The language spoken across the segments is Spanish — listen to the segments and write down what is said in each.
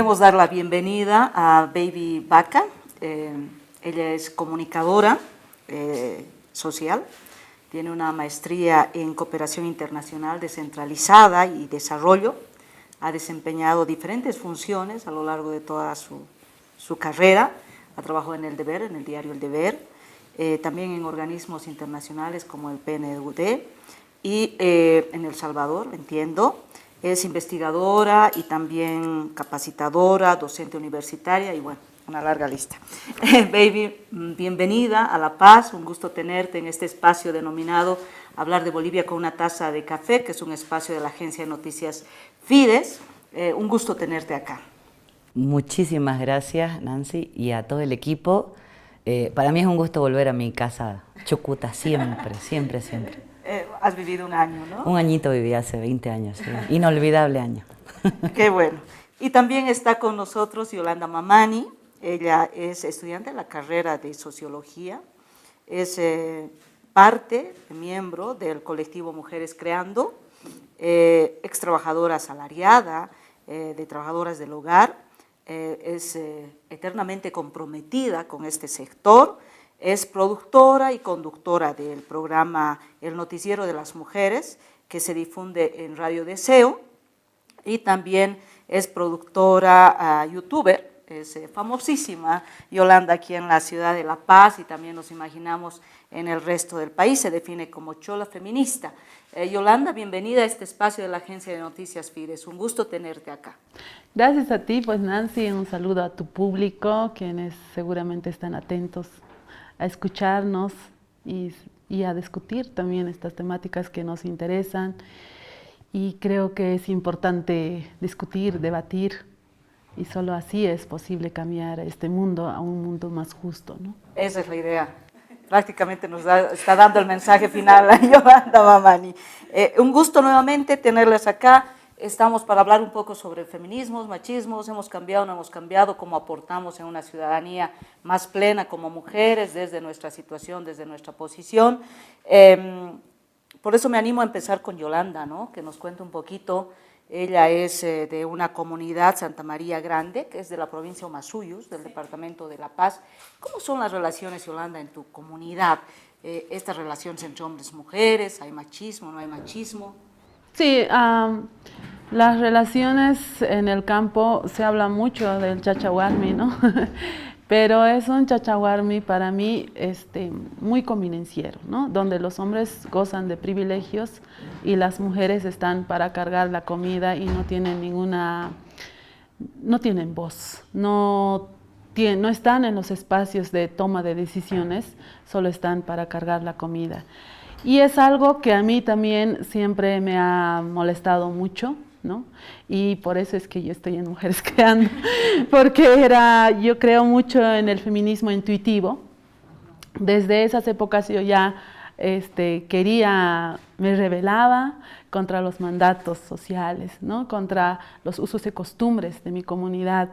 Queremos dar la bienvenida a Baby Vaca. Ella es comunicadora social, tiene una maestría en cooperación internacional descentralizada y desarrollo. Ha desempeñado diferentes funciones a lo largo de toda su carrera. Ha trabajado en El Deber, en el diario El Deber, también en organismos internacionales como el PNUD y en El Salvador, entiendo. Es investigadora y también capacitadora, docente universitaria y bueno, una larga lista. Baby, bienvenida a La Paz, un gusto tenerte en este espacio denominado Hablar de Bolivia con una taza de café, que es un espacio de la agencia de noticias Fides. Un gusto tenerte acá. Muchísimas gracias, Nancy, y a todo el equipo. Para mí es un gusto volver a mi casa, Chucuta, siempre, siempre, siempre. Has vivido un año, ¿no? Un añito viví hace 20 años, sí. Inolvidable año. Qué bueno. Y también está con nosotros Yolanda Mamani. Ella es estudiante de la carrera de Sociología, es miembro del colectivo Mujeres Creando, ex trabajadora asalariada, de trabajadoras del hogar, es eternamente comprometida con este sector, es productora y conductora del programa El Noticiero de las Mujeres, que se difunde en Radio Deseo, y también es productora, youtuber, es famosísima Yolanda aquí en la ciudad de La Paz y también nos imaginamos en el resto del país, se define como chola feminista. Yolanda, bienvenida a este espacio de la Agencia de Noticias Fides, un gusto tenerte acá. Gracias a ti, pues Nancy, un saludo a tu público, quienes seguramente están atentos a escucharnos y a discutir también estas temáticas que nos interesan. Y creo que es importante discutir, debatir, y solo así es posible cambiar este mundo a un mundo más justo, ¿no? Esa es la idea. Prácticamente nos está dando el mensaje final a Yolanda Mamani. Un gusto nuevamente tenerles acá. Estamos para hablar un poco sobre feminismos, machismos, hemos cambiado, no hemos cambiado, cómo aportamos en una ciudadanía más plena como mujeres, desde nuestra situación, desde nuestra posición. Por eso me animo a empezar con Yolanda, ¿no? Que nos cuente un poquito. Ella es de una comunidad, Santa María Grande, que es de la provincia de Humasuyos, del departamento de La Paz. ¿Cómo son las relaciones, Yolanda, en tu comunidad? Estas relaciones entre hombres y mujeres, ¿hay machismo, no hay machismo? Sí, las relaciones en el campo, se habla mucho del chachahuarmi, ¿no? Pero es un chachahuarmi para mí muy convenenciero, ¿no? Donde los hombres gozan de privilegios y las mujeres están para cargar la comida y no tienen no tienen voz, no están en los espacios de toma de decisiones, solo están para cargar la comida. Y es algo que a mí también siempre me ha molestado mucho, ¿no? Y por eso es que yo estoy en Mujeres Creando, porque yo creo mucho en el feminismo intuitivo. Desde esas épocas yo ya me rebelaba contra los mandatos sociales, ¿no? Contra los usos y costumbres de mi comunidad,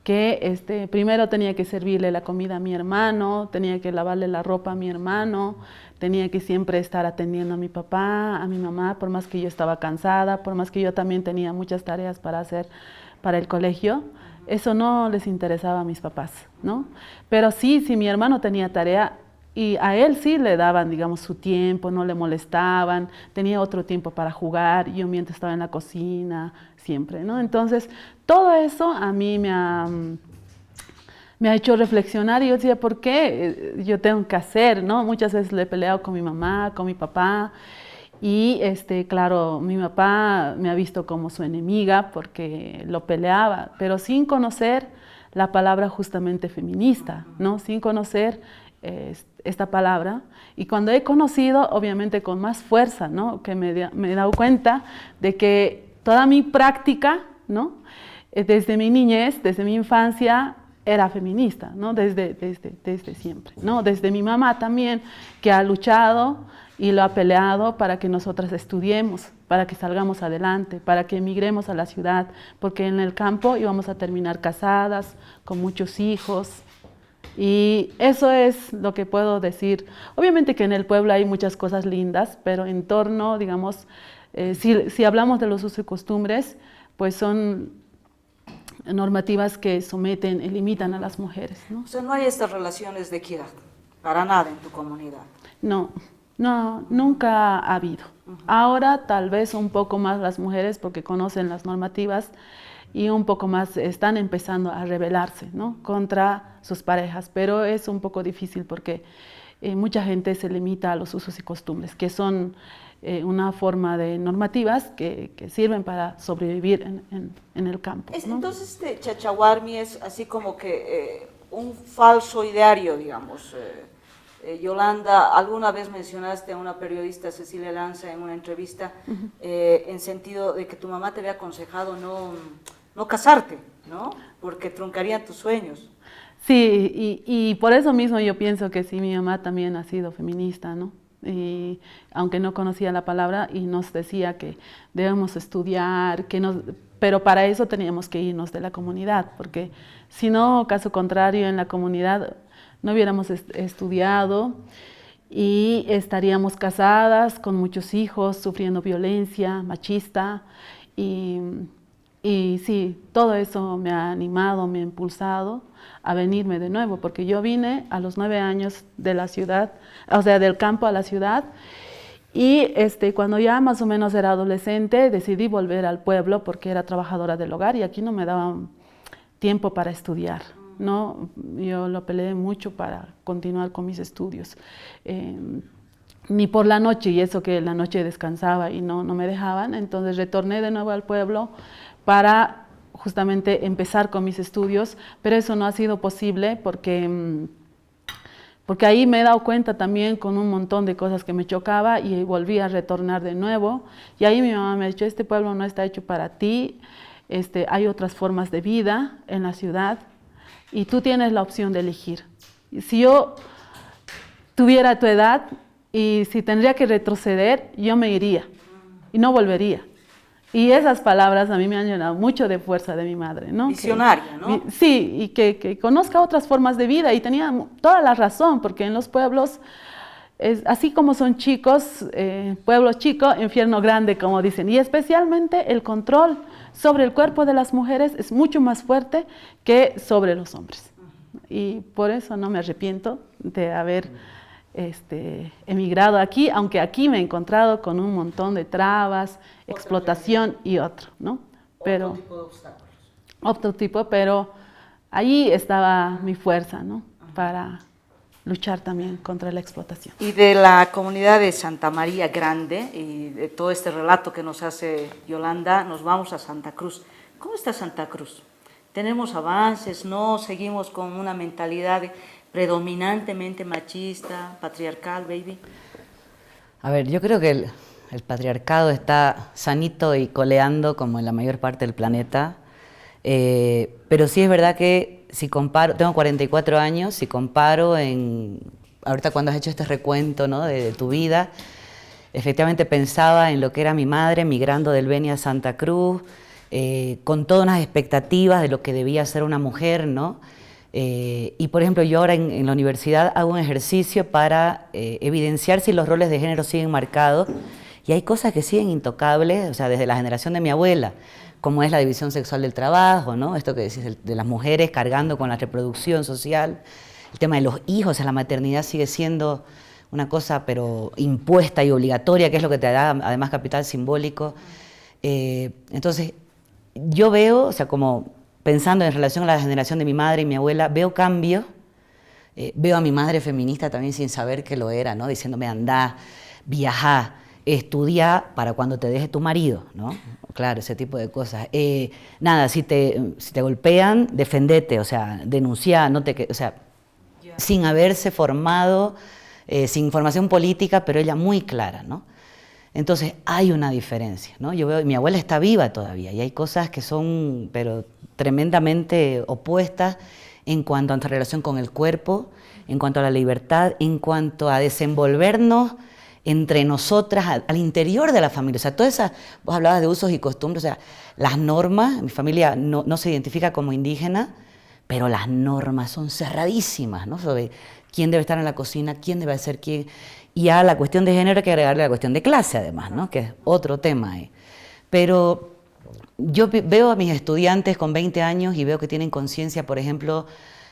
que primero tenía que servirle la comida a mi hermano, tenía que lavarle la ropa a mi hermano, tenía que siempre estar atendiendo a mi papá, a mi mamá, por más que yo estaba cansada, por más que yo también tenía muchas tareas para hacer para el colegio. Eso no les interesaba a mis papás, ¿no? Pero sí, si mi hermano tenía tarea, y a él sí le daban, digamos, su tiempo, no le molestaban, tenía otro tiempo para jugar, yo mientras estaba en la cocina, siempre, ¿no? Entonces, todo eso a mí me ha hecho reflexionar y yo decía, ¿por qué yo tengo que hacer, no? Muchas veces le he peleado con mi mamá, con mi papá, y claro, mi papá me ha visto como su enemiga porque lo peleaba, pero sin conocer la palabra justamente feminista, ¿no? Sin conocer esta palabra, y cuando he conocido, obviamente con más fuerza, ¿no? Que me he dado cuenta de que toda mi práctica, ¿no? Desde mi niñez, desde mi infancia, era feminista, ¿no? Desde siempre, ¿no? Desde mi mamá también, que ha luchado y lo ha peleado para que nosotras estudiemos, para que salgamos adelante, para que emigremos a la ciudad, porque en el campo íbamos a terminar casadas, con muchos hijos. Y eso es lo que puedo decir. Obviamente que en el pueblo hay muchas cosas lindas, pero en torno, digamos, si hablamos de los usos y costumbres, pues son normativas que someten y limitan a las mujeres, ¿no? O sea, no hay estas relaciones de equidad, para nada en tu comunidad. No, no, nunca ha habido. Ahora tal vez un poco más las mujeres porque conocen las normativas y un poco más están empezando a rebelarse, ¿no?, contra sus parejas, pero es un poco difícil porque mucha gente se limita a los usos y costumbres, que son una forma de normativas que sirven para sobrevivir en el campo, ¿no? Entonces, Chachahuarmi es así como que un falso ideario, digamos. Yolanda, alguna vez mencionaste a una periodista, Cecilia Lanza, en una entrevista, en sentido de que tu mamá te había aconsejado no casarte, ¿no? Porque truncarían tus sueños. Sí, y por eso mismo yo pienso que sí, mi mamá también ha sido feminista, ¿no? Y aunque no conocía la palabra y nos decía que debemos estudiar, pero para eso teníamos que irnos de la comunidad, porque si no, caso contrario, en la comunidad no hubiéramos estudiado y estaríamos casadas con muchos hijos, sufriendo violencia machista y sí, todo eso me ha animado, me ha impulsado a venirme de nuevo, porque yo vine a los 9 años de la ciudad, o sea, del campo a la ciudad, y cuando ya más o menos era adolescente decidí volver al pueblo porque era trabajadora del hogar y aquí no me daban tiempo para estudiar, ¿no? Yo lo peleé mucho para continuar con mis estudios. Ni por la noche, y eso que en la noche descansaba y no me dejaban, entonces retorné de nuevo al pueblo para justamente empezar con mis estudios, pero eso no ha sido posible porque ahí me he dado cuenta también con un montón de cosas que me chocaba y volví a retornar de nuevo, y ahí mi mamá me ha dicho, este pueblo no está hecho para ti, hay otras formas de vida en la ciudad y tú tienes la opción de elegir. Si yo tuviera tu edad y si tendría que retroceder, yo me iría y no volvería. Y esas palabras a mí me han llenado mucho de fuerza de mi madre, ¿no? Visionaria, ¿no? Sí, y que conozca otras formas de vida, y tenía toda la razón, porque en los pueblos, así como son chicos, pueblo chico, infierno grande, como dicen, y especialmente el control sobre el cuerpo de las mujeres es mucho más fuerte que sobre los hombres. Y por eso no me arrepiento de haber emigrado aquí, aunque aquí me he encontrado con un montón de trabas, explotación y otro, ¿no? Pero, otro tipo de obstáculos. Otro tipo, pero allí estaba mi fuerza, ¿no? Para luchar también contra la explotación. Y de la comunidad de Santa María Grande y de todo este relato que nos hace Yolanda, nos vamos a Santa Cruz. ¿Cómo está Santa Cruz? ¿Tenemos avances? ¿No? ¿Seguimos con una mentalidad predominantemente machista, patriarcal, baby? A ver, yo creo que el patriarcado está sanito y coleando como en la mayor parte del planeta, pero sí es verdad que si comparo, tengo 44 años, si comparo ahorita cuando has hecho este recuento, ¿no?, de tu vida, efectivamente pensaba en lo que era mi madre migrando del Beni a Santa Cruz, con todas unas expectativas de lo que debía ser una mujer, ¿no? Y por ejemplo, yo ahora en la universidad hago un ejercicio para evidenciar si los roles de género siguen marcados, y hay cosas que siguen intocables, o sea, desde la generación de mi abuela, como es la división sexual del trabajo, ¿no? Esto que decís de las mujeres cargando con la reproducción social, el tema de los hijos, o sea, la maternidad sigue siendo una cosa pero impuesta y obligatoria, que es lo que te da además capital simbólico. Entonces, yo veo, o sea, como pensando en relación a la generación de mi madre y mi abuela, veo cambios, veo a mi madre feminista también sin saber que lo era, ¿no? Diciéndome, andá, viajá, estudia para cuando te deje tu marido, ¿no? Claro, ese tipo de cosas. Nada, si te golpean, defendete, o sea, denunciá, o sea, sin haberse formado, sin formación política, pero ella muy clara, ¿no? Entonces hay una diferencia, ¿no? Yo veo, mi abuela está viva todavía y hay cosas que son, pero tremendamente opuestas en cuanto a nuestra relación con el cuerpo, en cuanto a la libertad, en cuanto a desenvolvernos entre nosotras, al interior de la familia. O sea, todas esas, vos hablabas de usos y costumbres, o sea, las normas, mi familia no se identifica como indígena, pero las normas son cerradísimas, ¿no? Sobre quién debe estar en la cocina, quién debe ser quién. Y a la cuestión de género hay que agregarle la cuestión de clase, además, ¿no? Que es otro tema ahí. Pero yo veo a mis estudiantes con 20 años y veo que tienen conciencia, por ejemplo,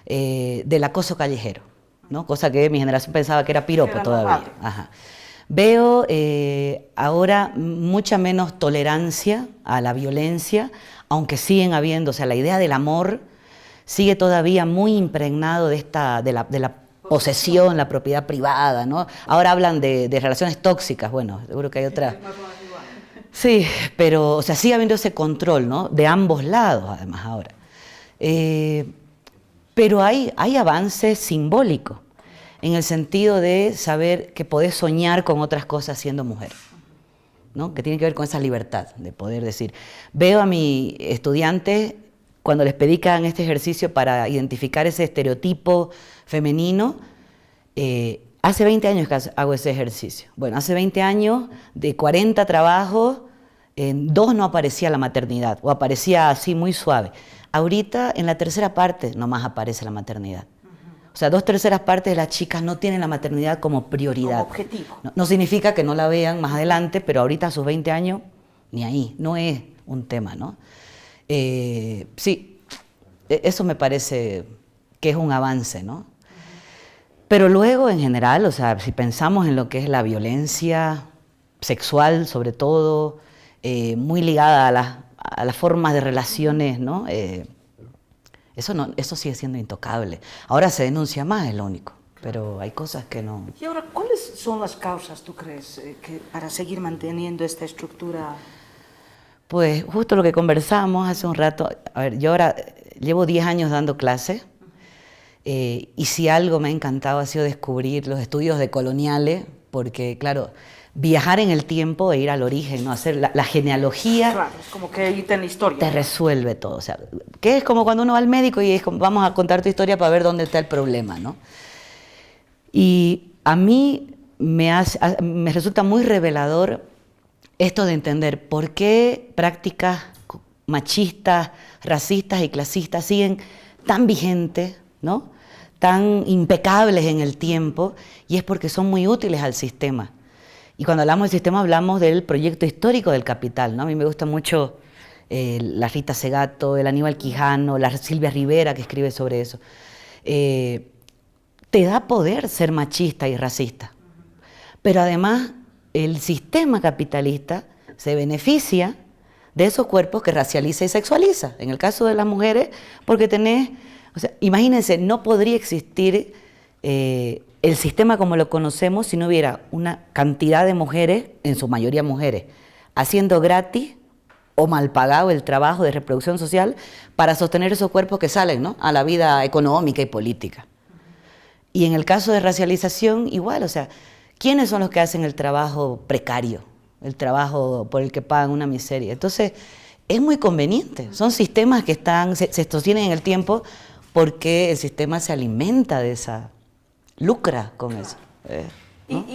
del acoso callejero, ¿no? Cosa que mi generación pensaba que era piropo Era todavía. normal. Ajá. Veo ahora mucha menos tolerancia a la violencia, aunque siguen habiendo, o sea, la idea del amor sigue todavía muy impregnado de la posesión, la propiedad privada, ¿no? Ahora hablan de relaciones tóxicas, bueno, seguro que hay otras. Sí, pero, o sea, sigue habiendo ese control, ¿no? De ambos lados, además, ahora. Pero hay avances simbólicos, en el sentido de saber que podés soñar con otras cosas siendo mujer, ¿no? Que tiene que ver con esa libertad de poder decir. Veo a mis estudiantes, cuando les pedí que hagan este ejercicio para identificar ese estereotipo femenino, hace 20 años que hago ese ejercicio. Bueno, hace 20 años, de 40 trabajos, en 2 no aparecía la maternidad, o aparecía así muy suave. Ahorita, en la tercera parte, nomás aparece la maternidad. O sea, 2/3 partes de las chicas no tienen la maternidad como prioridad. Como objetivo. No significa que no la vean más adelante, pero ahorita a sus 20 años, ni ahí, no es un tema, ¿no? Sí, eso me parece que es un avance, ¿no? Pero luego, en general, o sea, si pensamos en lo que es la violencia sexual, sobre todo, muy ligada a las formas de relaciones, ¿no? Eso sigue siendo intocable. Ahora se denuncia más, es lo único, pero hay cosas que no. Y ahora, ¿cuáles son las causas, tú crees, para seguir manteniendo esta estructura? Pues justo lo que conversamos hace un rato. A ver, yo ahora llevo 10 años dando clases, y si algo me ha encantado ha sido descubrir los estudios decoloniales, porque claro, viajar en el tiempo e ir al origen, ¿no? Hacer la genealogía. Claro, es como que irte en la historia. Te resuelve todo, o sea, que es como cuando uno va al médico y es como, vamos a contar tu historia para ver dónde está el problema, ¿no? Y a mí me resulta muy revelador esto de entender por qué prácticas machistas, racistas y clasistas siguen tan vigentes, ¿no? Tan impecables en el tiempo, y es porque son muy útiles al sistema. Y cuando hablamos del sistema hablamos del proyecto histórico del capital, ¿no? A mí me gusta mucho la Rita Segato, el Aníbal Quijano, la Silvia Rivera, que escribe sobre eso. Te da poder ser machista y racista, pero además el sistema capitalista se beneficia de esos cuerpos que racializa y sexualiza. En el caso de las mujeres, porque tenés, o sea, imagínense, no podría existir el sistema como lo conocemos si no hubiera una cantidad de mujeres, en su mayoría mujeres, haciendo gratis o mal pagado el trabajo de reproducción social para sostener esos cuerpos que salen, ¿no? A la vida económica y política. Y en el caso de racialización, igual, o sea, ¿quiénes son los que hacen el trabajo precario? El trabajo por el que pagan una miseria. Entonces, es muy conveniente. Son sistemas que se sostienen en el tiempo porque el sistema se alimenta de esa, lucra con eso. ¿No?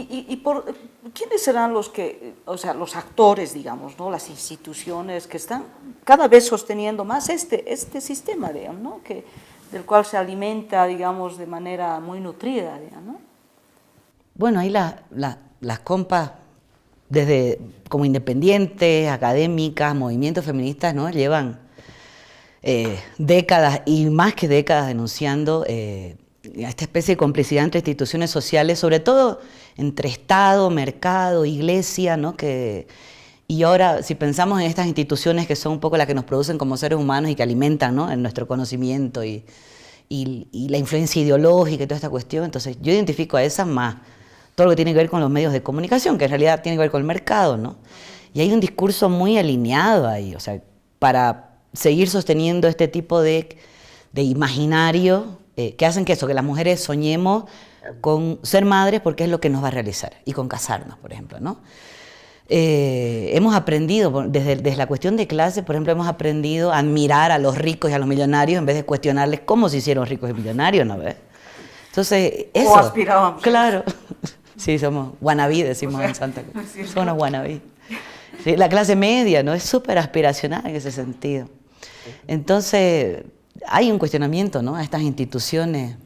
¿Quiénes serán los que, o sea, los actores, digamos, ¿no? Las instituciones que están cada vez sosteniendo más este sistema, digamos, ¿no? Del cual se alimenta, digamos, de manera muy nutrida, digamos, ¿no? Bueno, ahí las compas, desde como independientes, académicas, movimientos feministas, ¿no? Llevan décadas y más que décadas denunciando esta especie de complicidad entre instituciones sociales, sobre todo entre Estado, mercado, iglesia, ¿no? Y ahora, si pensamos en estas instituciones que son un poco las que nos producen como seres humanos y que alimentan, ¿no? En nuestro conocimiento y la influencia ideológica y toda esta cuestión, entonces yo identifico a esas más todo lo que tiene que ver con los medios de comunicación, que en realidad tiene que ver con el mercado, ¿no? Y hay un discurso muy alineado ahí, o sea, para seguir sosteniendo este tipo de imaginario que hacen que las mujeres soñemos con ser madres porque es lo que nos va a realizar, y con casarnos, por ejemplo, ¿no? Hemos aprendido, desde la cuestión de clase, por ejemplo, hemos aprendido a admirar a los ricos y a los millonarios en vez de cuestionarles cómo se hicieron ricos y millonarios, ¿no ves? Entonces, eso. O aspirábamos. Claro. Sí, somos wannabe, decimos en Santa Cruz. Somos unos wannabe. Sí, la clase media, ¿no? Es súper aspiracional en ese sentido. Entonces, hay un cuestionamiento, ¿no? A estas instituciones.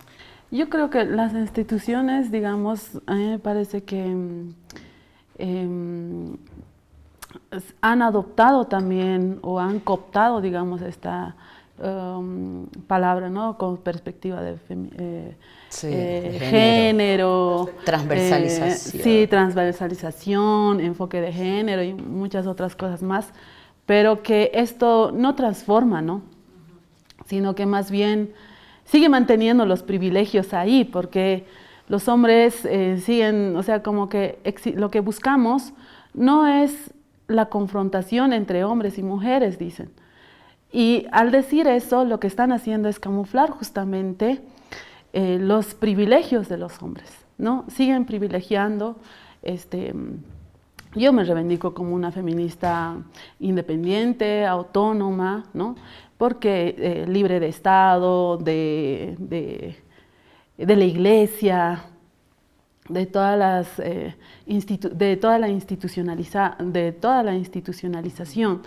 Yo creo que las instituciones, digamos, a mí me parece que han adoptado también o han cooptado, digamos, esta palabra, ¿no? Con perspectiva de género, transversalización. Sí, transversalización, enfoque de género y muchas otras cosas más, pero que esto no transforma, ¿no? Sino que más bien sigue manteniendo los privilegios ahí, porque los hombres siguen, o sea, como que lo que buscamos no es la confrontación entre hombres y mujeres, dicen. Y al decir eso, lo que están haciendo es camuflar justamente los privilegios de los hombres, ¿no? Siguen privilegiando, yo me reivindico como una feminista independiente, autónoma, ¿no? Porque libre de Estado, de la iglesia, de toda la institucionalización,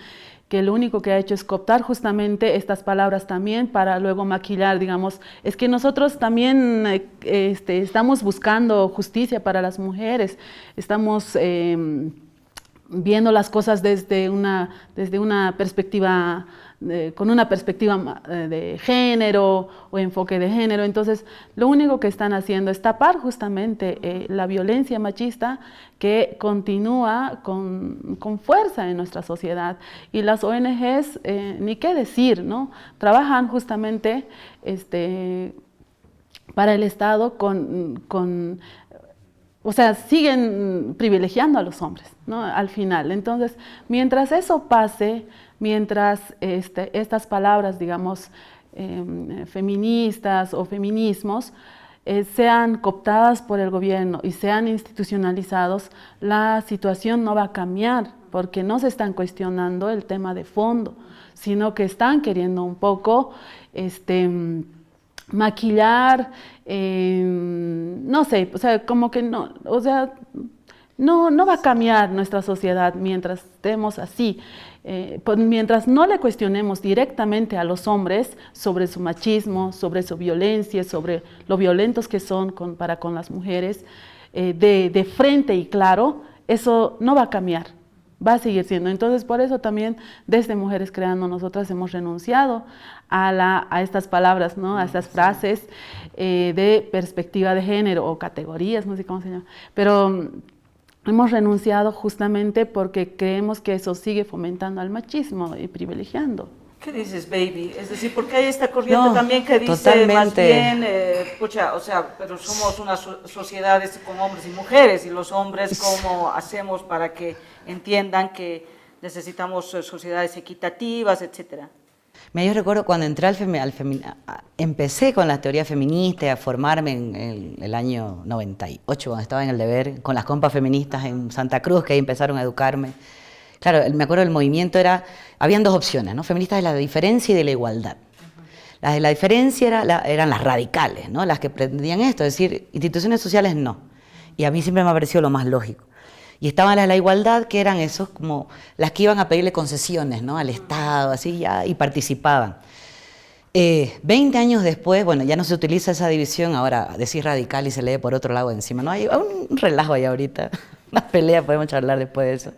que lo único que ha hecho es cooptar justamente estas palabras también para luego maquillar, digamos, es que nosotros también estamos buscando justicia para las mujeres, estamos viendo las cosas desde una perspectiva, con una perspectiva de género o enfoque de género. Entonces, lo único que están haciendo es tapar justamente la violencia machista que continúa con fuerza en nuestra sociedad. Y las ONGs, ni qué decir, ¿no? Trabajan justamente para el Estado o sea, siguen privilegiando a los hombres, ¿no? Al final. Entonces, mientras eso pase, mientras estas palabras, digamos, feministas o feminismos, sean cooptadas por el gobierno y sean institucionalizados, la situación no va a cambiar, porque no se están cuestionando el tema de fondo, sino que están queriendo un poco maquillar, no sé, o sea, como que no, o sea, no va a cambiar nuestra sociedad mientras estemos así. Mientras no le cuestionemos directamente a los hombres sobre su machismo, sobre su violencia, sobre lo violentos que son para con las mujeres, de frente y claro, eso no va a cambiar, va a seguir siendo. Entonces, por eso también desde Mujeres Creando nosotras hemos renunciado a estas palabras, ¿no? A estas frases de perspectiva de género o categorías, no sé cómo se llama, pero hemos renunciado justamente porque creemos que eso sigue fomentando al machismo y privilegiando. ¿Qué dices, baby? Es decir, porque hay esta corriente también que dice totalmente. Más bien, pucha, o sea, pero somos unas sociedades con hombres y mujeres, y los hombres, ¿cómo hacemos para que entiendan que necesitamos sociedades equitativas, etcétera? Yo recuerdo cuando entré empecé con la teoría feminista, a formarme en el año 98, cuando estaba en El Deber, con las compas feministas en Santa Cruz, que ahí empezaron a educarme. Claro, me acuerdo del movimiento habían dos opciones, ¿no? Feministas de la diferencia y de la igualdad. Las de la diferencia eran las radicales, ¿no? Las que pretendían esto, es decir, instituciones sociales no. Y a mí siempre me ha parecido lo más lógico. Y estaban las de la igualdad, que eran esos como las que iban a pedirle concesiones, ¿no? Al Estado, así ya, y participaban. 20 años después, bueno, ya no se utiliza esa división, ahora decir radical y se lee por otro lado encima, ¿no? Hay un relajo ahí ahorita, una pelea, podemos charlar después de eso.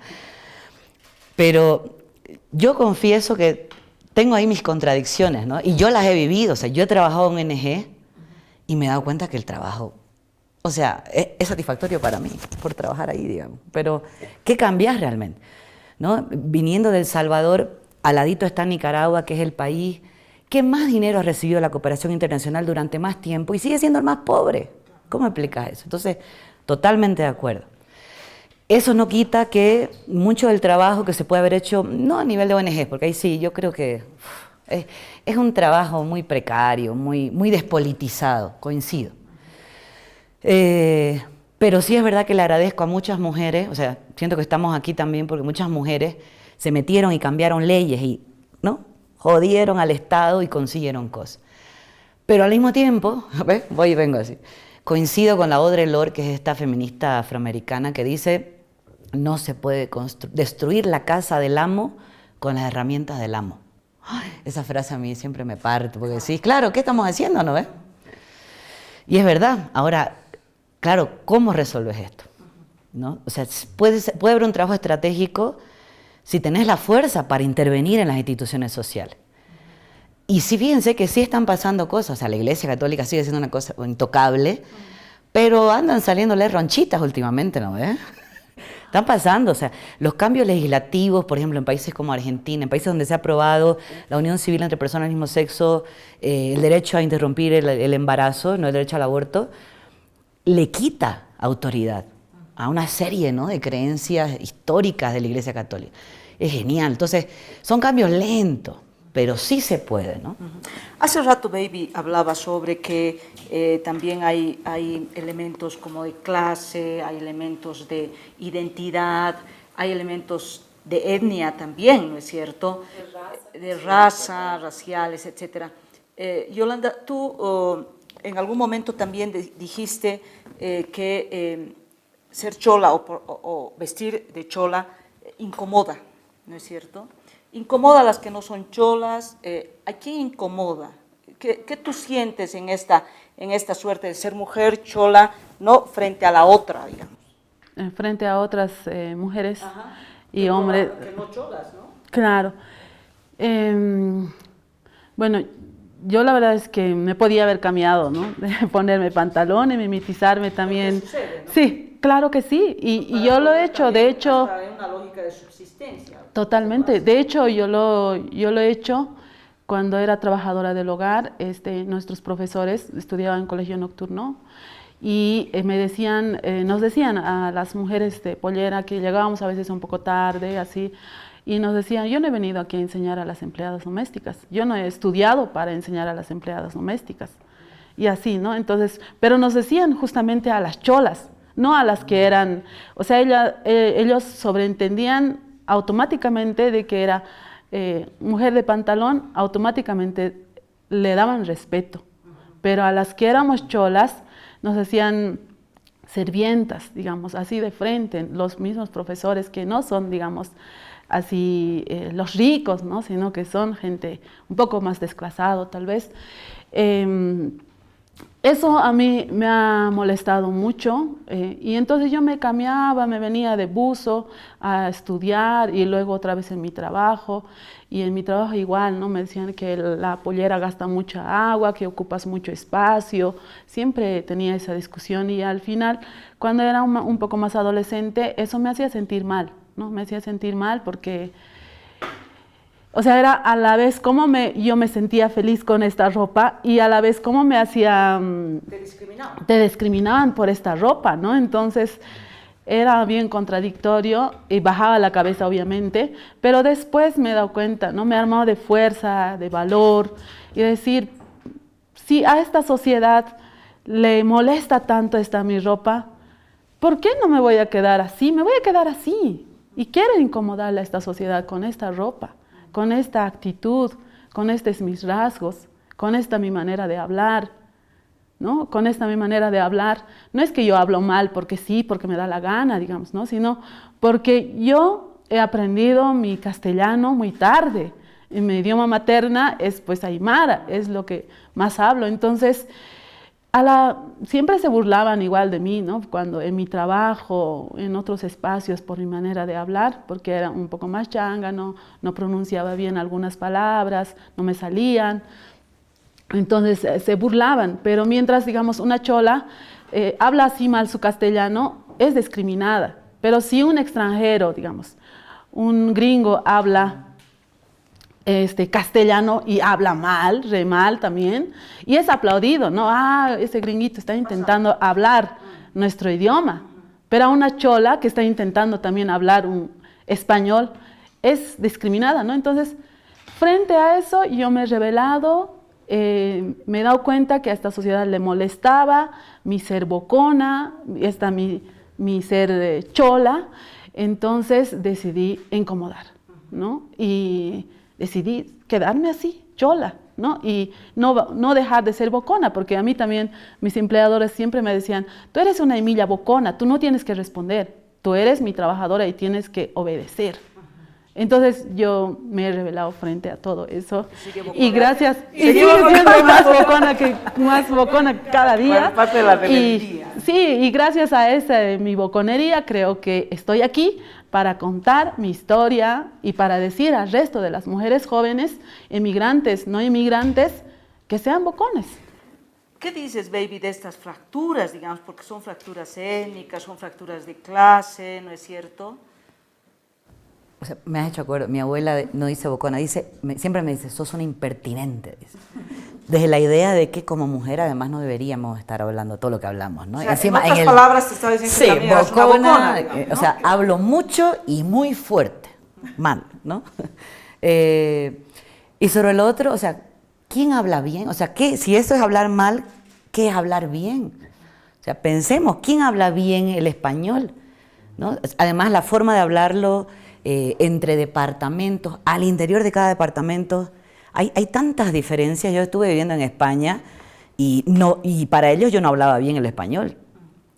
Pero yo confieso que tengo ahí mis contradicciones, ¿no? Y yo las he vivido, o sea, yo he trabajado en ONG y me he dado cuenta que el trabajo, o sea, es satisfactorio para mí, por trabajar ahí, digamos. Pero, ¿qué cambias realmente? ¿No? Viniendo de El Salvador, al ladito está Nicaragua, que es el país que más dinero ha recibido la cooperación internacional durante más tiempo y sigue siendo el más pobre. ¿Cómo explicas eso? Entonces, totalmente de acuerdo. Eso no quita que mucho del trabajo que se puede haber hecho, no a nivel de ONG, porque ahí sí, yo creo que es un trabajo muy precario, muy despolitizado, coincido. Pero sí es verdad que le agradezco a muchas mujeres, o sea, siento que estamos aquí también porque muchas mujeres se metieron y cambiaron leyes y, ¿no? Jodieron al Estado y consiguieron cosas. Pero al mismo tiempo, ¿ves? Voy y vengo así, coincido con la Audre Lorde, que es esta feminista afroamericana que dice: no se puede destruir la casa del amo con las herramientas del amo. Ay, esa frase a mí siempre me parte, porque decís, claro, ¿qué estamos haciendo, no ves? Y es verdad. Ahora, claro, ¿cómo resuelves esto? ¿No? O sea, puede haber un trabajo estratégico si tenés la fuerza para intervenir en las instituciones sociales. Y sí, fíjense que sí están pasando cosas, o sea, la Iglesia Católica sigue siendo una cosa intocable, pero andan saliéndole ronchitas últimamente, ¿no ves? Están pasando, o sea, los cambios legislativos, por ejemplo, en países como Argentina, en países donde se ha aprobado la unión civil entre personas del mismo sexo, el derecho a interrumpir el embarazo, no el derecho al aborto, le quita autoridad a una serie, ¿no?, de creencias históricas de la Iglesia Católica. Es genial. Entonces, son cambios lentos, pero sí se puede, ¿no? Hace rato, Baby, hablaba sobre que también hay elementos como de clase, hay elementos de identidad, hay elementos de etnia también, ¿no es cierto? De raza, raciales, etc. Yolanda, tú en algún momento también dijiste que ser chola o vestir de chola incomoda, ¿no es cierto? Incomoda a las que no son cholas. ¿A quién incomoda? ¿Qué tú sientes en esta suerte de ser mujer chola, no frente a la otra, digamos? Frente a otras mujeres. Ajá. Y hombres. Que no cholas, ¿no? Claro. Bueno, yo la verdad es que me podía haber cambiado, ¿no? De ponerme pantalones, mimetizarme también. Sucede, ¿no? Sí, claro que sí. Y yo lo he hecho, de hecho. Es una lógica de subsistencia. Totalmente. De hecho, yo lo he hecho cuando era trabajadora del hogar. Nuestros profesores estudiaban en colegio nocturno y nos decían a las mujeres de pollera que llegábamos a veces un poco tarde, así, y nos decían, yo no he venido aquí a enseñar a las empleadas domésticas, yo no he estudiado para enseñar a las empleadas domésticas, y así, ¿no? Entonces, pero nos decían justamente a las cholas, no a las que eran, o sea, ellos sobreentendían automáticamente de que era mujer de pantalón, automáticamente le daban respeto, pero a las que éramos cholas nos decían servientas, digamos, así de frente, los mismos profesores que no son, digamos, así los ricos, ¿no?, sino que son gente un poco más desclasado tal vez. Eso a mí me ha molestado mucho y entonces yo me cambiaba, me venía de buzo a estudiar y luego otra vez en mi trabajo. Y en mi trabajo igual, ¿no? Me decían que la pollera gasta mucha agua, que ocupas mucho espacio. Siempre tenía esa discusión y al final, cuando era un poco más adolescente, eso me hacía sentir mal, ¿no? Me hacía sentir mal porque, o sea, era a la vez como yo me sentía feliz con esta ropa y a la vez como me hacía... Te discriminaban por esta ropa, ¿no? Entonces era bien contradictorio y bajaba la cabeza obviamente, pero después me he dado cuenta, ¿no? Me he armado de fuerza, de valor y decir, si a esta sociedad le molesta tanto esta mi ropa, ¿por qué no me voy a quedar así? Me voy a quedar así y quiero incomodarle a esta sociedad con esta ropa, con esta actitud, con estos mis rasgos, con esta mi manera de hablar, ¿no? Con esta mi manera de hablar. No es que yo hablo mal porque sí, porque me da la gana, digamos, ¿no? Sino porque yo he aprendido mi castellano muy tarde. En mi idioma materna es pues aymara, es lo que más hablo. Entonces, siempre se burlaban igual de mí, ¿no? Cuando en mi trabajo, en otros espacios, por mi manera de hablar, porque era un poco más changa, no pronunciaba bien algunas palabras, no me salían. Entonces se burlaban, pero mientras, digamos, una chola habla así mal su castellano, es discriminada. Pero si un extranjero, digamos, un gringo habla castellano y habla mal, re mal también, y es aplaudido, ¿no? Ah, ese gringuito está intentando hablar nuestro idioma. Pero a una chola que está intentando también hablar un español es discriminada, ¿no? Entonces, frente a eso, yo me he rebelado. Me he dado cuenta que a esta sociedad le molestaba mi ser bocona, mi ser chola, entonces decidí incomodar, ¿no? Y decidí quedarme así, chola, ¿no? Y no dejar de ser bocona, porque a mí también mis empleadores siempre me decían, tú eres una Emilia bocona, tú no tienes que responder, tú eres mi trabajadora y tienes que obedecer. Entonces yo me he rebelado frente a todo eso y gracias, y sigue siendo más bocona cada día. Bueno, parte de la rebeldía. Y gracias a mi boconería creo que estoy aquí para contar mi historia y para decir al resto de las mujeres jóvenes, emigrantes, no inmigrantes, que sean bocones. ¿Qué dices, baby, de estas fracturas, digamos, porque son fracturas étnicas, son fracturas de clase, ¿no es cierto? O sea, me has hecho acuerdo, mi abuela no dice bocona, siempre me dice, sos una impertinente. Dice. Desde la idea de que como mujer además no deberíamos estar hablando todo lo que hablamos, ¿no? O sea, encima, en otras palabras te estaba diciendo que también eras una bocona, digamos, ¿no? O sea, hablo mucho y muy fuerte, mal, ¿no? Y sobre lo otro, o sea, ¿quién habla bien? O sea, si eso es hablar mal, ¿qué es hablar bien? O sea, pensemos, ¿quién habla bien el español? ¿No? Además, la forma de hablarlo entre departamentos, al interior de cada departamento, hay tantas diferencias. Yo estuve viviendo en España y para ellos yo no hablaba bien el español.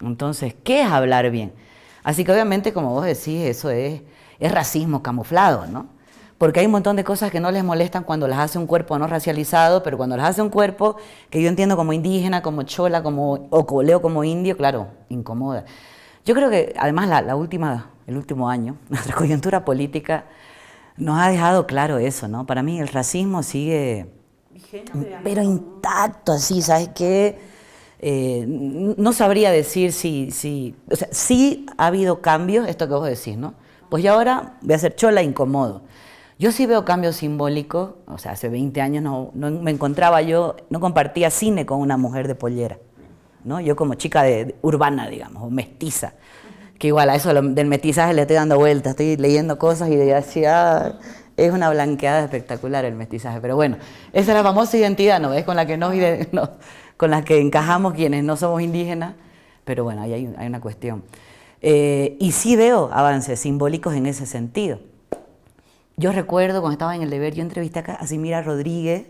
Entonces, ¿qué es hablar bien? Así que obviamente, como vos decís, eso es racismo camuflado, ¿no? Porque hay un montón de cosas que no les molestan cuando las hace un cuerpo no racializado, pero cuando las hace un cuerpo que yo entiendo como indígena, como chola, o leo como indio, claro, incomoda. Yo creo que además el último año, nuestra coyuntura política nos ha dejado claro eso, ¿no? Para mí el racismo sigue, pero intacto, así, ¿sabes qué? No sabría decir o sea, sí ha habido cambios, esto que vos decís, ¿no? Pues yo ahora voy a ser chola, incomodo. Yo sí veo cambios simbólicos, o sea, hace 20 años no me encontraba yo, no compartía cine con una mujer de pollera, ¿no? Yo como chica urbana, digamos, o mestiza, que igual a eso del mestizaje le estoy dando vueltas, estoy leyendo cosas y decía, es una blanqueada espectacular el mestizaje, pero bueno, esa es la famosa identidad, ¿no? Es con la que con la que encajamos quienes no somos indígenas, pero bueno, ahí hay una cuestión. Y sí veo avances simbólicos en ese sentido. Yo recuerdo cuando estaba en el deber, yo entrevisté a Simira Rodríguez,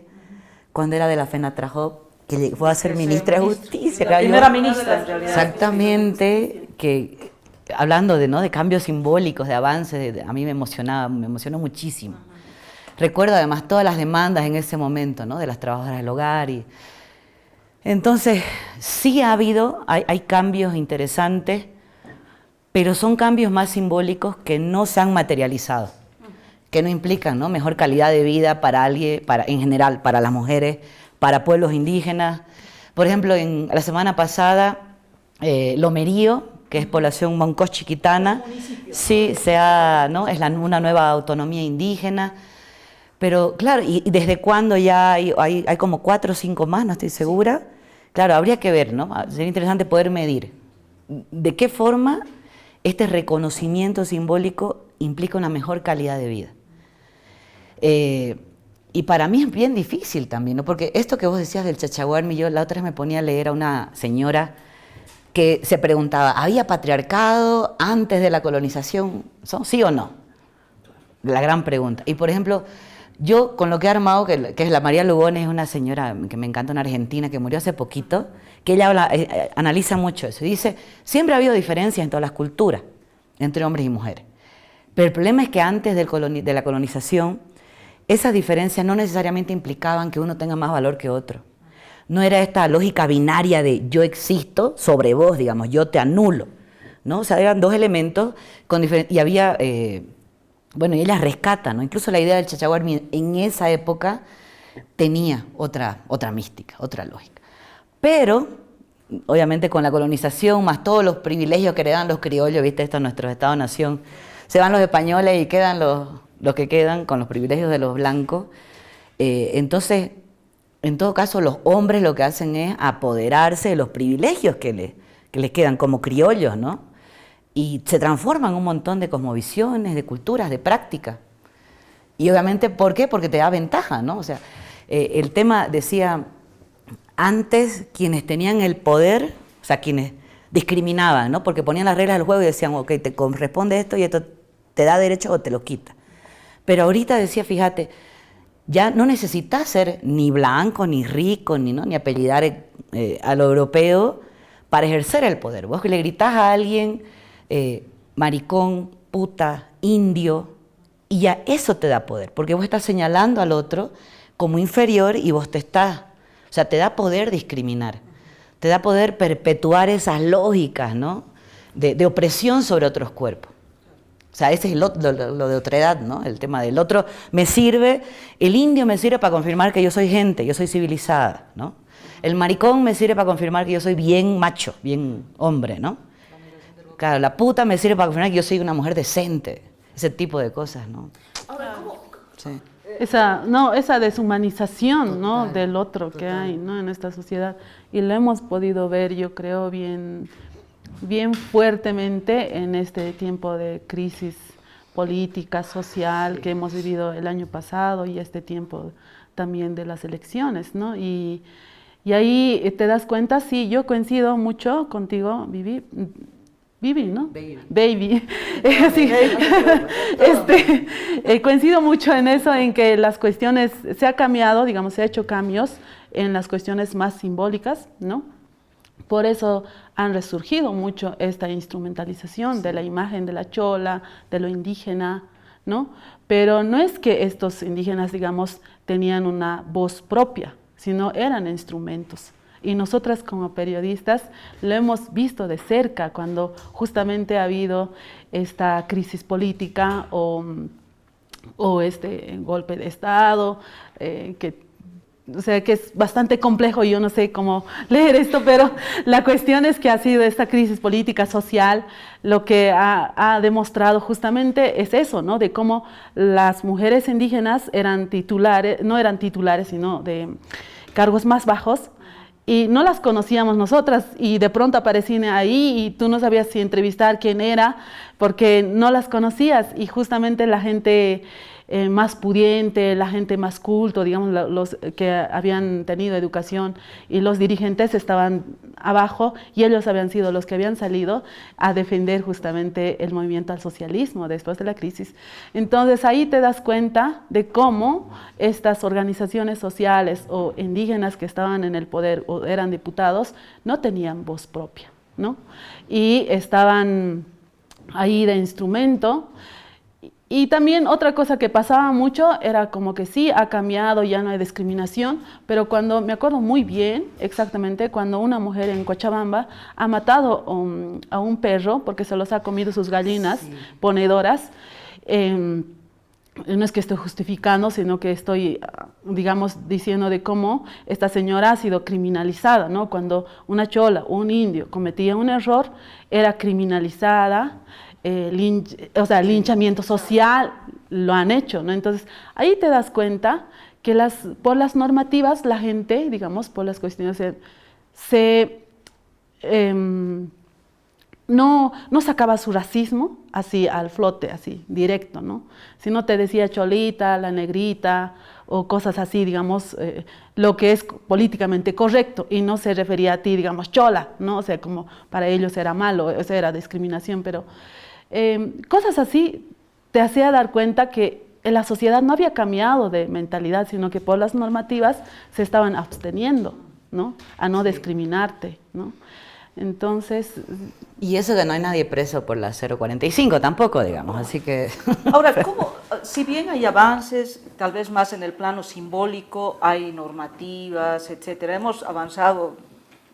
cuando era de la FENATRAJOP, que fue a ser ministra de Justicia. La primera ministra, en realidad. Exactamente, que hablando de cambios simbólicos, de avances, a mí me emocionó muchísimo. Recuerdo además todas las demandas en ese momento, ¿no? De las trabajadoras del hogar. Entonces, sí hay cambios interesantes, pero son cambios más simbólicos que no se han materializado, que no implican, ¿no? Mejor calidad de vida para alguien, en general, para las mujeres, para pueblos indígenas. Por ejemplo, la semana pasada, Lomerío, que es población Moncos Chiquitana, sí, ¿no? Es una nueva autonomía indígena. Pero claro, ¿y desde cuándo ya hay como 4 o 5 más? No estoy segura. Claro, habría que ver, ¿no? Sería interesante poder medir de qué forma este reconocimiento simbólico implica una mejor calidad de vida. Y para mí es bien difícil también, ¿no? Porque esto que vos decías del chachahuarmi, yo la otra vez me ponía a leer a una señora que se preguntaba, ¿había patriarcado antes de la colonización? ¿Sí o no? La gran pregunta. Y por ejemplo, yo con lo que he armado, que es la María Lugones, es una señora que me encanta, una argentina que murió hace poquito, que ella analiza mucho eso. Y dice, siempre ha habido diferencias en todas las culturas, entre hombres y mujeres. Pero el problema es que antes de la colonización, esas diferencias no necesariamente implicaban que uno tenga más valor que otro. No era esta lógica binaria de yo existo sobre vos, digamos, yo te anulo, ¿no? O sea, eran dos elementos con diferentes. Y había, bueno, y ella rescata, ¿no? Incluso la idea del chachahuarmi en esa época tenía otra mística, otra lógica. Pero, obviamente, con la colonización, más todos los privilegios que le dan los criollos, ¿viste? Esto es nuestro Estado-nación. Se van los españoles y quedan los que quedan con los privilegios de los blancos. Entonces, en todo caso, los hombres lo que hacen es apoderarse de los privilegios que les quedan como criollos, ¿no? Y se transforman un montón de cosmovisiones, de culturas, de prácticas. Y obviamente, ¿por qué? Porque te da ventaja, ¿no? O sea, el tema decía, antes quienes tenían el poder, o sea, quienes discriminaban, ¿no? Porque ponían las reglas del juego y decían, ok, te corresponde esto y esto te da derecho o te lo quita. Pero ahorita decía, fíjate, ya no necesitas ser ni blanco, ni rico, ni apellidar a lo europeo para ejercer el poder. Vos que le gritás a alguien maricón, puta, indio, y ya eso te da poder, porque vos estás señalando al otro como inferior y vos o sea, te da poder discriminar, te da poder perpetuar esas lógicas, ¿no? de opresión sobre otros cuerpos. O sea, ese es lo de otredad, ¿no? El tema del otro me sirve, el indio me sirve para confirmar que yo soy gente, yo soy civilizada, ¿no? El maricón me sirve para confirmar que yo soy bien macho, bien hombre, ¿no? Claro, la puta me sirve para confirmar que yo soy una mujer decente, ese tipo de cosas, ¿no? Ahora, ¿cómo? Sí. Esa deshumanización, ¿no? del otro que total. hay, ¿no? en esta sociedad. Y lo hemos podido ver, yo creo, bien fuertemente en este tiempo de crisis política, social, que hemos vivido el año pasado y este tiempo también de las elecciones, ¿no? Y ahí te das cuenta, sí, yo coincido mucho contigo, Vivi, ¿no? Baby. Sí. Coincido mucho en eso, en que las cuestiones, se ha cambiado, digamos, se ha hecho cambios en las cuestiones más simbólicas, ¿no? Por eso han resurgido mucho esta instrumentalización de la imagen de la chola, de lo indígena, ¿no? Pero no es que estos indígenas, digamos, tenían una voz propia, sino eran instrumentos. Y nosotras como periodistas lo hemos visto de cerca cuando justamente ha habido esta crisis política o este golpe de Estado, o sea, que es bastante complejo y yo no sé cómo leer esto, pero la cuestión es que ha sido esta crisis política, social, lo que ha demostrado justamente es eso, ¿no? De cómo las mujeres indígenas eran titulares, no eran titulares, sino de cargos más bajos, y no las conocíamos nosotras y de pronto aparecían ahí y tú no sabías si entrevistar quién era porque no las conocías y justamente la gente más pudiente, la gente más culto, digamos los que habían tenido educación y los dirigentes estaban abajo y ellos habían sido los que habían salido a defender justamente el movimiento al socialismo después de la crisis. Entonces ahí te das cuenta de cómo estas organizaciones sociales o indígenas que estaban en el poder o eran diputados no tenían voz propia, ¿no? Y estaban ahí de instrumento. Y también otra cosa que pasaba mucho era como que sí, ha cambiado, ya no hay discriminación, pero cuando, me acuerdo muy bien, exactamente, cuando una mujer en Cochabamba ha matado a un perro porque se los ha comido sus gallinas ponedoras, no es que estoy justificando, sino que estoy, digamos, diciendo de cómo esta señora ha sido criminalizada, ¿no? Cuando una chola o un indio cometía un error, era criminalizada, linchamiento social, lo han hecho, ¿no? Entonces, ahí te das cuenta que por las normativas la gente, digamos, por las cuestiones, no sacaba su racismo así al flote, así, directo, ¿no? Sino te decía cholita, la negrita, o cosas así, digamos, lo que es políticamente correcto, y no se refería a ti, digamos, chola, ¿no? O sea, como para ellos era malo, esa era discriminación, pero cosas así te hacía dar cuenta que la sociedad no había cambiado de mentalidad, sino que por las normativas se estaban absteniendo, ¿no? A no discriminarte, ¿no? Entonces... Y eso que no hay nadie preso por la 045 tampoco, digamos, así que... Ahora, ¿cómo, si bien hay avances, tal vez más en el plano simbólico, hay normativas, etcétera, hemos avanzado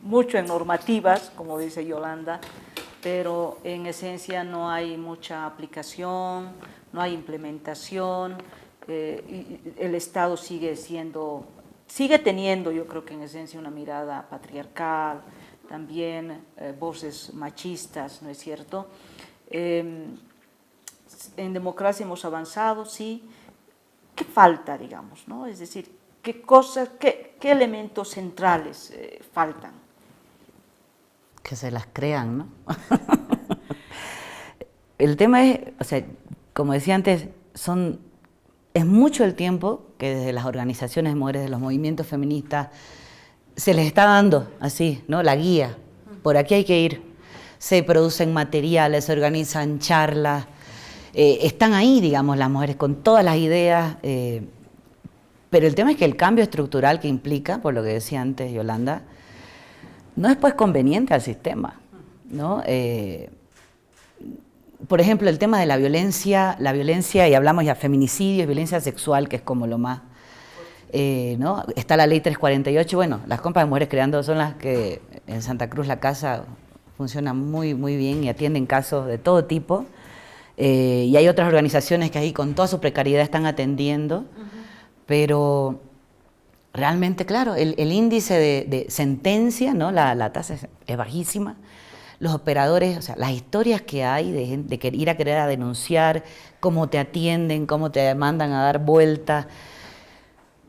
mucho en normativas, como dice Yolanda, pero en esencia no hay mucha aplicación, no hay implementación, el Estado sigue teniendo, yo creo que en esencia, una mirada patriarcal, también voces machistas, ¿no es cierto? En democracia hemos avanzado, sí. ¿Qué falta, digamos, ¿no? Es decir, ¿qué cosas, qué elementos centrales faltan? Que se las crean, ¿no? El tema es, o sea, como decía antes, es mucho el tiempo que desde las organizaciones de mujeres, de los movimientos feministas, se les está dando así, ¿no? La guía, por aquí hay que ir. Se producen materiales, se organizan charlas, están ahí, digamos, las mujeres con todas las ideas, pero el tema es que el cambio estructural que implica, por lo que decía antes Yolanda, no es pues conveniente al sistema, ¿no? Por ejemplo, el tema de la violencia, y hablamos ya feminicidio y violencia sexual, que es como lo más, ¿no? Está la ley 348, bueno, las compas de Mujeres Creando son las que en Santa Cruz la casa funciona muy, muy bien y atienden casos de todo tipo. y hay otras organizaciones que ahí con toda su precariedad están atendiendo, pero realmente, claro, el índice de sentencia, ¿no? La tasa es bajísima. Los operadores, o sea, las historias que hay de que ir a querer a denunciar, cómo te atienden, cómo te mandan a dar vueltas.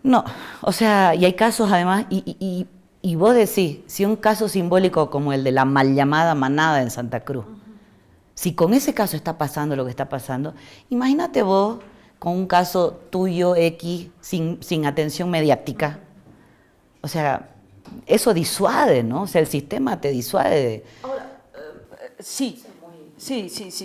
No, o sea, y hay casos además, y vos decís, si un caso simbólico como el de la mal llamada manada en Santa Cruz, si con ese caso está pasando lo que está pasando, imagínate vos con un caso tuyo X sin atención mediática. O sea, eso disuade, ¿no? O sea, el sistema te disuade. Ahora, sí,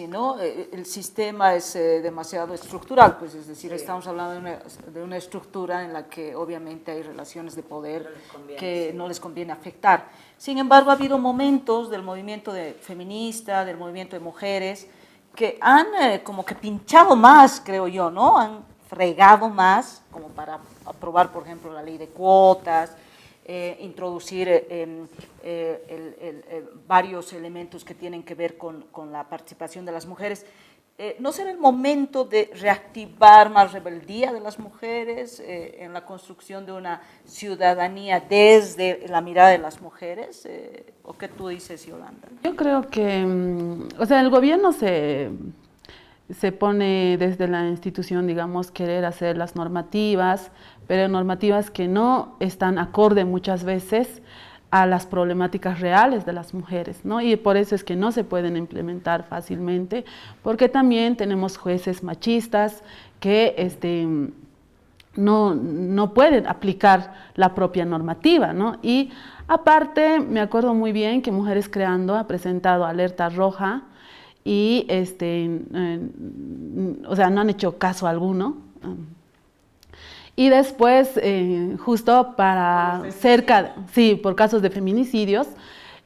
¿no? El sistema es demasiado estructural, pues es decir, estamos hablando de una estructura en la que obviamente hay relaciones de poder que no les conviene afectar. Sin embargo, ha habido momentos del movimiento feminista, del movimiento de mujeres, que han como que pinchado más, creo yo, ¿no? Han fregado más, como para aprobar, por ejemplo, la ley de cuotas, introducir varios elementos que tienen que ver con la participación de las mujeres. ¿No será el momento de reactivar más rebeldía de las mujeres en la construcción de una ciudadanía desde la mirada de las mujeres? ¿O qué tú dices, Yolanda? Yo creo que, o sea, el gobierno se pone desde la institución, digamos, querer hacer las normativas, pero normativas que no están acorde muchas veces a las problemáticas reales de las mujeres, ¿no? Y por eso es que no se pueden implementar fácilmente, porque también tenemos jueces machistas que no pueden aplicar la propia normativa, ¿no? Y aparte, me acuerdo muy bien que Mujeres Creando ha presentado Alerta Roja y o sea, no han hecho caso alguno. Y después, justo para por casos de feminicidios,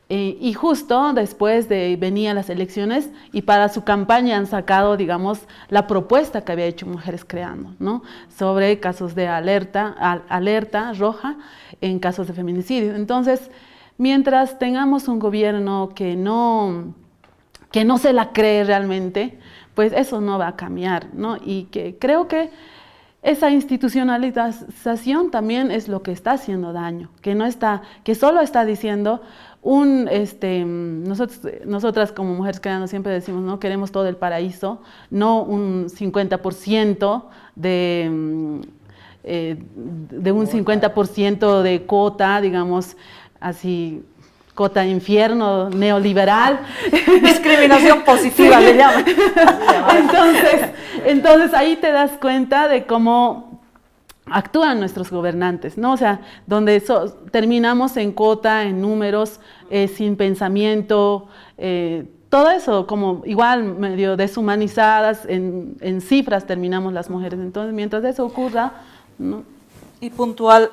y justo después venían las elecciones y para su campaña han sacado, digamos, la propuesta que había hecho Mujeres Creando, ¿no? Sobre casos de alerta roja en casos de feminicidio. Entonces, mientras tengamos un gobierno que no se la cree realmente, pues eso no va a cambiar, ¿no? Y que creo que esa institucionalización también es lo que está haciendo daño, que solo está diciendo nosotras como Mujeres Creando siempre decimos, no queremos todo el paraíso, no un 50% de un 50% de cuota, digamos, así, cota infierno neoliberal. Discriminación positiva, le llaman. Entonces ahí te das cuenta de cómo actúan nuestros gobernantes, ¿no? O sea, donde terminamos en cuota, en números, sin pensamiento, todo eso como igual medio deshumanizadas, en cifras terminamos las mujeres. Entonces, mientras eso ocurra, ¿no? Y puntual,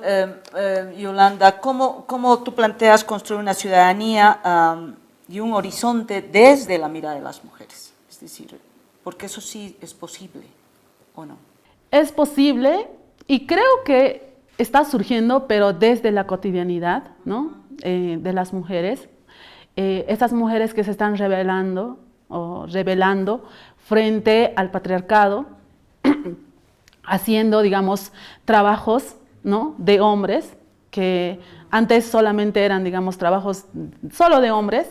Yolanda, ¿cómo tú planteas construir una ciudadanía y un horizonte desde la mirada de las mujeres? Es decir, porque eso sí es posible, ¿o no? Es posible y creo que está surgiendo, pero desde la cotidianidad, ¿no? De las mujeres. Estas mujeres que se están rebelando frente al patriarcado, haciendo, digamos, trabajos, ¿no? De hombres, que antes solamente eran, digamos, trabajos solo de hombres,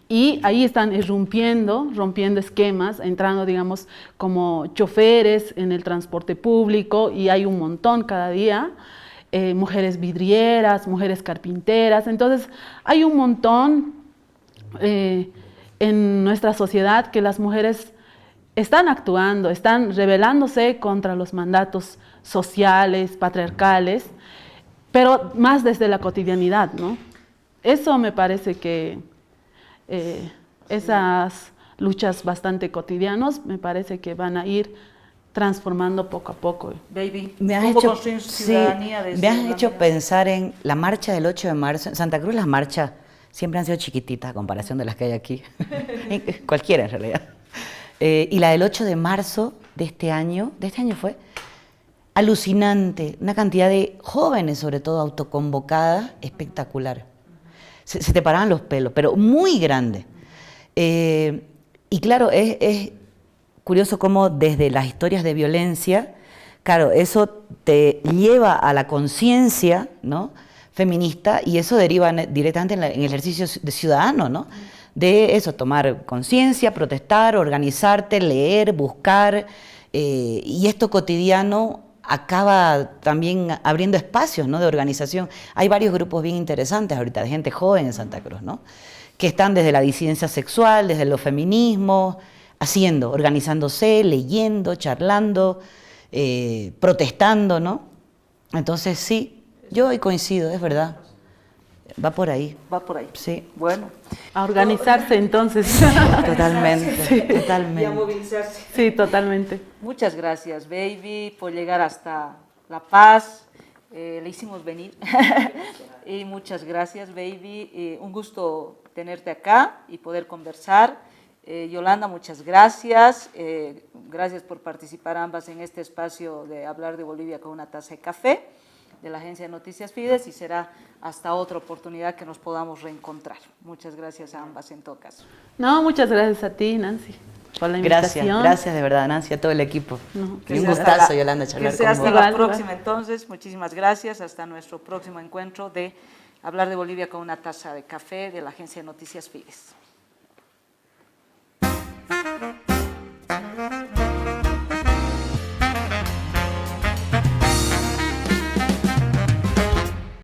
y ahí están rompiendo esquemas, entrando, digamos, como choferes en el transporte público, y hay un montón cada día, mujeres vidrieras, mujeres carpinteras. Entonces hay un montón en nuestra sociedad que las mujeres están actuando, están rebelándose contra los mandatos sociales, patriarcales, pero más desde la cotidianidad, ¿no? Eso me parece que esas luchas bastante cotidianas me parece que van a ir transformando poco a poco. Baby, me has hecho pensar en la marcha del 8 de marzo. En Santa Cruz las marchas siempre han sido chiquititas a comparación de las que hay aquí, cualquiera en realidad. Y la del 8 de marzo de este año fue alucinante, una cantidad de jóvenes, sobre todo autoconvocadas, espectacular. Se te paraban los pelos, pero muy grande. Y claro, es curioso cómo desde las historias de violencia, claro, eso te lleva a la conciencia, ¿no?, feminista, y eso deriva directamente en el ejercicio de ciudadano, ¿no? De eso, tomar conciencia, protestar, organizarte, leer, buscar, y esto cotidiano acaba también abriendo espacios, ¿no?, de organización. Hay varios grupos bien interesantes ahorita, de gente joven en Santa Cruz, ¿no?, que están desde la disidencia sexual, desde los feminismos, haciendo, organizándose, leyendo, charlando, protestando, ¿no? Entonces sí, yo hoy coincido, es verdad. Va por ahí. Va por ahí. Sí. Bueno. A organizarse entonces. Totalmente, Sí. totalmente. Y a movilizarse. Sí, totalmente. Muchas gracias, baby, por llegar hasta La Paz. Le hicimos venir. Y muchas gracias, baby. Un gusto tenerte acá y poder conversar. Yolanda, muchas gracias. Gracias por participar ambas en este espacio de hablar de Bolivia con una taza de café de la agencia de Noticias Fides, y será hasta otra oportunidad que nos podamos reencontrar. Muchas gracias a ambas en todo caso. No, muchas gracias a ti, Nancy, por la invitación. Gracias de verdad, Nancy, a todo el equipo. No, Y un gustazo, Yolanda, charlar que sea con vos. hasta la Igual. próxima entonces. Muchísimas gracias. Hasta nuestro próximo encuentro de hablar de Bolivia con una taza de café de la agencia de Noticias Fides.